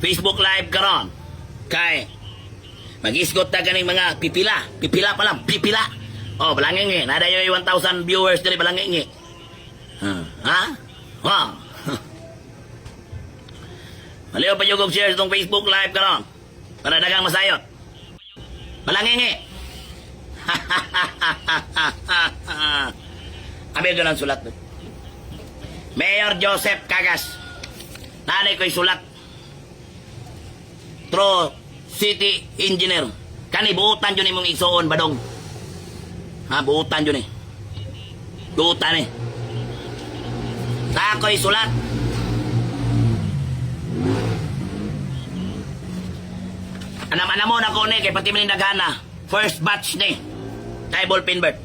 Facebook Live karon. Kay mag-isgot na ganing mga pipila. Pipila pa lang, pipila. Oh, balangingi. Nada yung 1,000 viewers dali balangingi. Ha? Wow. Maliw pa yung share itong Facebook Live karon. Para dagang masayot. Balangingi. Abi doon ang sulat. Mayor Joseph Cagas. Nanay ko'y sulat. True City Engineer. Kani buutan yun mong igsoon, badong. Ha, buutan yun eh. Buutan eh. Sa ako'y sulat. Anam-anamon ako ni, kay pati manindagana. First batch ni. Kay ballpen bird.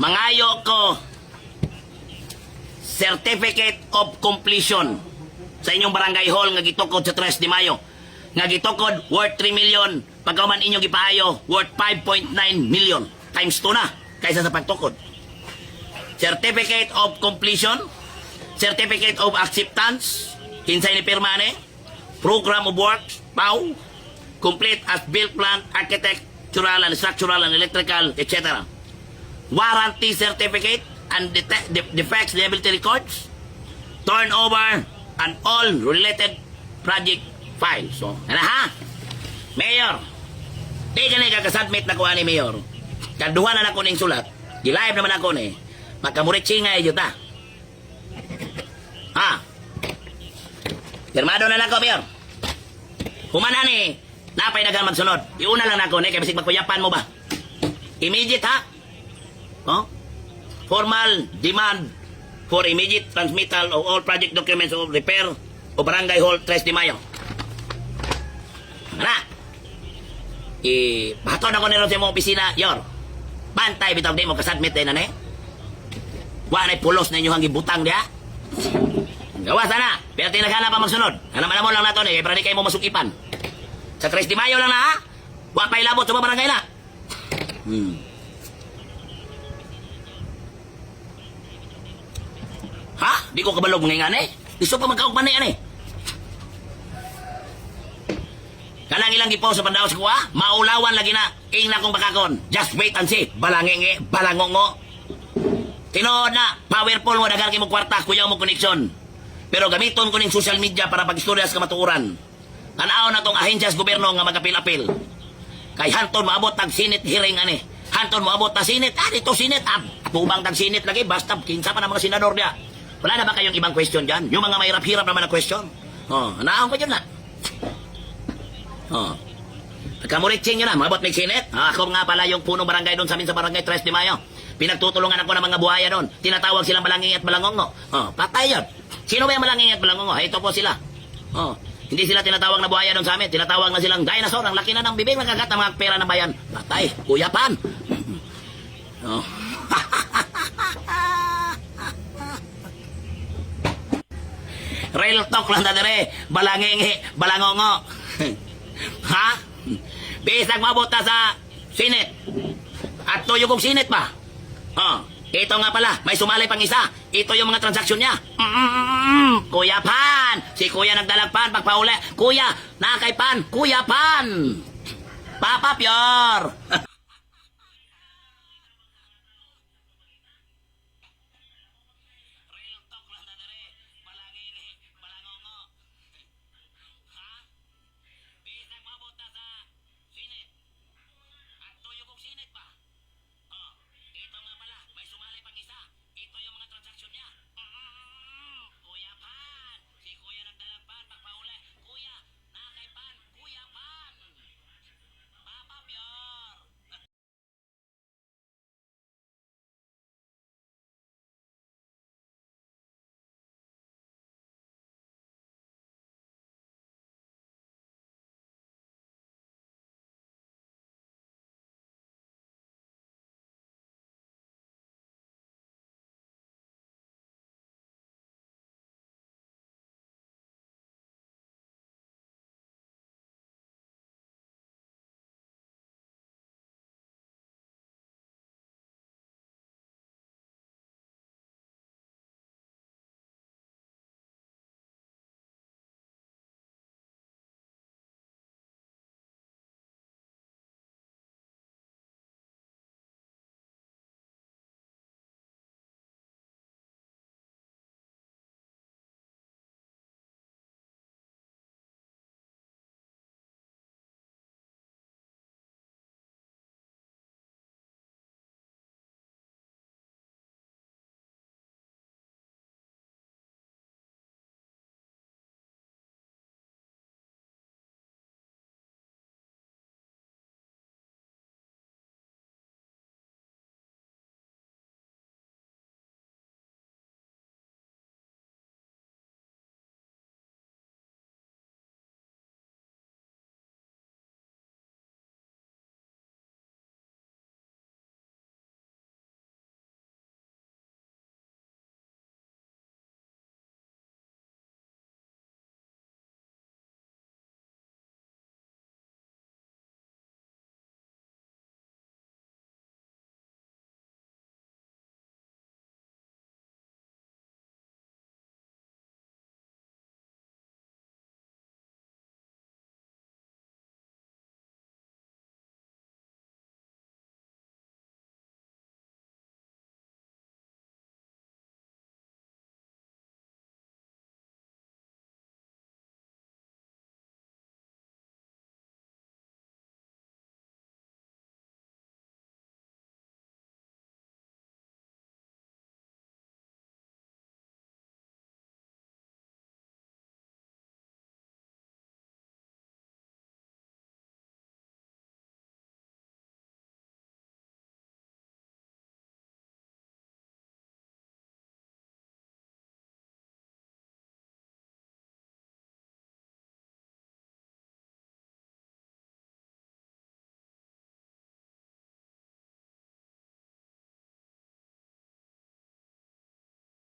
Mangayo ko Certificate of Completion sa inyong barangay hall nga gitukod sa 3 de Mayo. Nga gitukod worth 3 million. Pagkauman inyong gipaayo worth 5.9 million. Times 2 na kaysa sa pagtukod. Certificate of Completion, Certificate of Acceptance, kinsay ni pirmane, Program of Works, PAW, Complete as Built Plan, Architectural and Structural and Electrical, etc. Warranty Certificate and Defects Liability Records, Turnover, and all related project files. So, ano ha? Mayor, di ka na kakasubmit na kuha ni Mayor. Kaduha na ako ning sulat. Gilive naman ako ni. Magkamuritsi nga yun ta. Ha? Pirmado na lang ko, Mayor. Humana ni, napay nagang magsunod. Iuna lang ako ni, kaya bisig magkuyapan mo ba? Immediate ha? Oh? Formal demand for immediate transmittal of all project documents of repair o barangay hall 3 de Mayo. Ano? Baton ako nilo sa mong opisina, Yor. Bantay bitaw di mo kasubmit na ne. Wa na pulos na inyo hanggi butang dia. Gawa sana. Pero tinagana pa magsunod. Alam mo lang nato ni, para di kayo mo masukipan. Sa 3 de Mayo lang na ha. Wa pa ilabot sa mga barangay na. Ha? Di ko kabalog ngayon eh. Gusto pa magkaugman na yan eh. Kanang ilang gipo sa pandaos ko ha? Maulawan lagi na. Ing na kong bakakon. Just wait and see. Balangingi, balangongo. Tinood na. Powerful mo, dagar mo kwarta. Kuyaw mo koneksyon. Pero gamiton ko ning social media para pag-istorya sa kamatuuran. Tanaw na tong ahensyas gobyerno nga magapil-apil. Kay hanton maabot tag sinit hearing ani. Hanton maabot ta sinit. Dito sinit. Tubang tag sinit lagi. Basta kinsa pa na mga senador dia. Wala na ba kayong ibang question dyan? Yung mga mahirap-hirap naman na question? Oh, naahon ko dyan na. Oh. Pagkamuritsing nyo na, mabot may sinit. Ako nga pala yung punong barangay doon sa amin sa barangay 3 de Mayo. Pinagtutulungan ako ng mga buhaya doon. Tinatawag silang Balanging at Balangongo. Oh, patay yun. Sino ba yung Balanging at Balangongo? Ito po sila. Oh, hindi sila tinatawag na buhaya doon sa amin. Tinatawag na silang dinosaur. Ang laki na ng bibig, nagagat ng mga pera ng bayan. Patay. Kuyapan. Oh. Real talk lang na dire. Balangingi, balangongo. Ha? Bisag mabuta sa sinit. At tuyo kong sinit ba? Oh, ito nga pala, may sumalay pang isa. Ito yung mga transaksyon niya. Kuya Pan. Si Kuya nagdalag pan pagpauli. Kuya, nakay pan. Kuya Pan. Papa Pior.